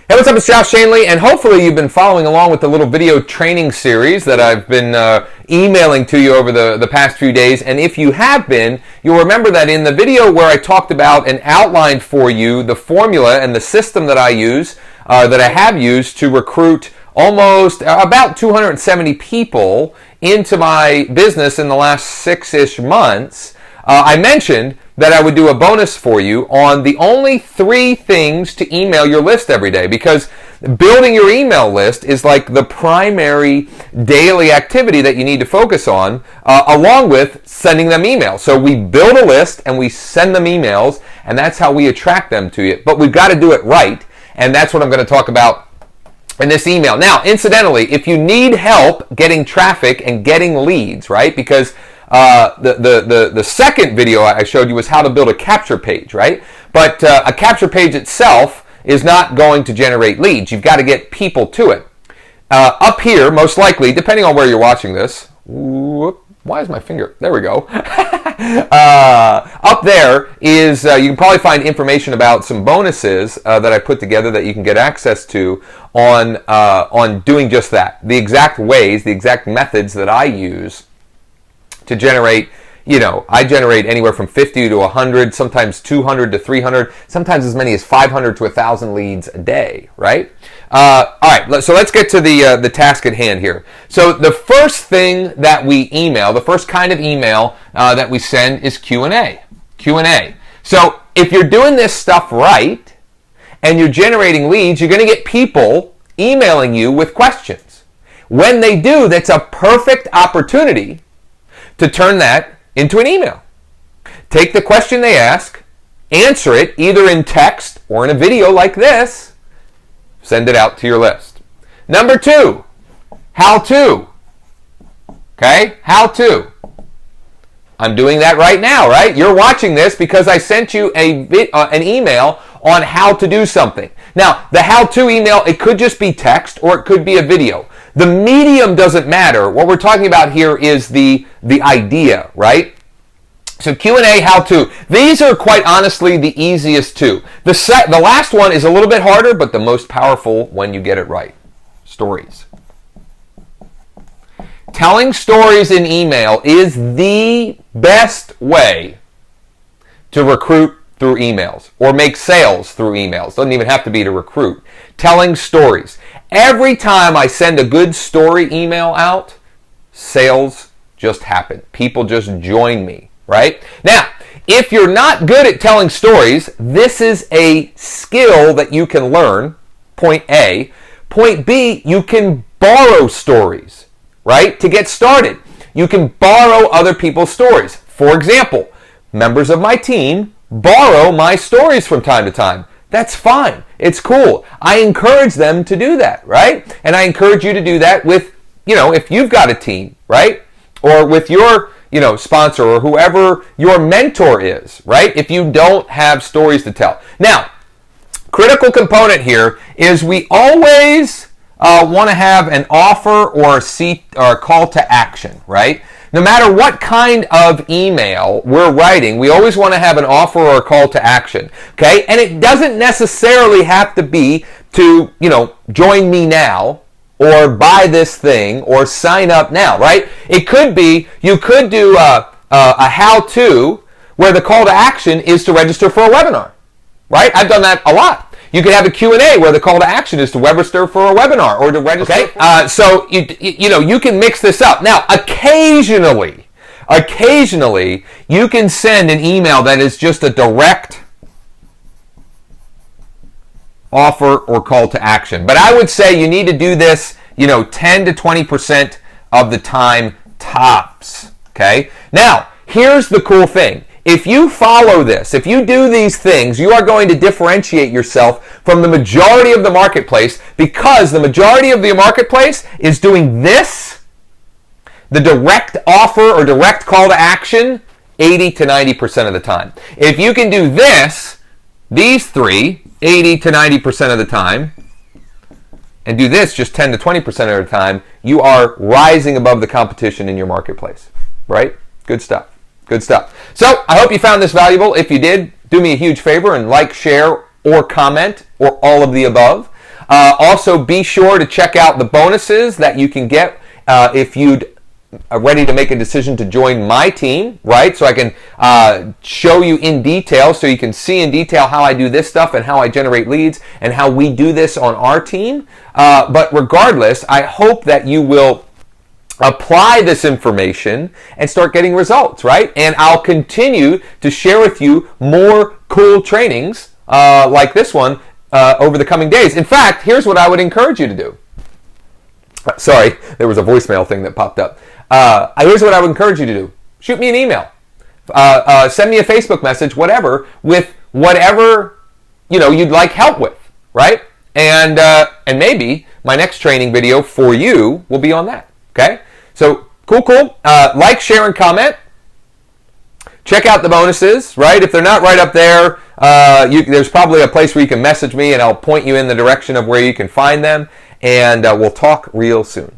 Hey, what's up? It's Josh Shanley, and hopefully you've been following along with the little video training series that I've been emailing to you over the past few days. And if you have been, you'll remember that in the video where I talked about and outlined for you the formula and the system that I use, that I have used to recruit almost about 270 people into my business in the last 6-ish months, I mentioned that I would do a bonus for you on the only 3 things to email your list every day, because building your email list is like the primary daily activity that you need to focus on, along with sending them emails. So we build a list and we send them emails, and that's how we attract them to you. But we've got to do it right, and that's what I'm going to talk about in this email. Now, incidentally, if you need help getting traffic and getting leads, right? Because the second video I showed you was how to build a capture page, right? But a capture page itself is not going to generate leads. You've got to get people to it. Up here, most likely, depending on where you're watching this, why is my finger? There we go. Up there is, you can probably find information about some bonuses that I put together that you can get access to on doing just that. The exact ways, the exact methods that I use to generate, I generate anywhere from 50 to 100, sometimes 200 to 300, sometimes as many as 500 to 1,000 leads a day, right? All right, so let's get to the task at hand here. So the first thing that we email, the first kind of email that we send is Q&A. Q&A. So if you're doing this stuff right and you're generating leads, you're going to get people emailing you with questions. When they do, that's a perfect opportunity to turn that into an email. Take the question they ask, answer it either in text or in a video like this, send it out to your list. Number 2, how to. Okay, how to. I'm doing that right now, right? You're watching this because I sent you an email on how to do something. Now, the how-to email, it could just be text or it could be a video. The medium doesn't matter. What we're talking about here is the idea, right? So Q&A, how-to. These are quite honestly the easiest two. The last one is a little bit harder, but the most powerful when you get it right. Stories. Telling stories in email is the best way to recruit through emails or make sales through emails. Doesn't even have to be to recruit. Telling stories. Every time I send a good story email out, sales just happen. People just join me, right? Now, if you're not good at telling stories, this is a skill that you can learn, point A. Point B, you can borrow stories, right? To get started, you can borrow other people's stories. For example, members of my team borrow my stories from time to time. That's fine. It's cool. I encourage them to do that, right? And I encourage you to do that with, if you've got a team, right? Or with your, sponsor or whoever your mentor is, right? If you don't have stories to tell. Now, critical component here is we always want to have an offer or a call to action, right? No matter what kind of email we're writing, we always want to have an offer or a call to action, okay? And it doesn't necessarily have to be to, join me now or buy this thing or sign up now, right? It could be, you could do a how-to where the call to action is to register for a webinar, right? I've done that a lot. You could have a Q&A where the call to action is to register for a webinar or to register. Okay? So you can mix this up. Now, occasionally, you can send an email that is just a direct offer or call to action. But I would say you need to do this, 10 to 20% of the time tops. Okay? Now, here's the cool thing. If you follow this, if you do these things, you are going to differentiate yourself from the majority of the marketplace, because the majority of the marketplace is doing this, the direct offer or direct call to action, 80 to 90% of the time. If you can do this, these 3, 80 to 90% of the time, and do this just 10 to 20% of the time, you are rising above the competition in your marketplace, right? Good stuff. Good stuff. So I hope you found this valuable. If you did, do me a huge favor and like, share, or comment, or all of the above. Also, be sure to check out the bonuses that you can get if you'd ready to make a decision to join my team, right? So I can show you in detail, so you can see in detail how I do this stuff and how I generate leads and how we do this on our team. But regardless, I hope that you will apply this information and start getting results, right? And I'll continue to share with you more cool trainings like this one over the coming days. In fact, here's what I would encourage you to do. Sorry, there was a voicemail thing that popped up. Here's what I would encourage you to do. Shoot me an email. Send me a Facebook message, whatever, with whatever you'd like help with, right? And maybe my next training video for you will be on that, okay? So, cool. Like, share, and comment. Check out the bonuses, right? If they're not right up there, there's probably a place where you can message me and I'll point you in the direction of where you can find them. And we'll talk real soon.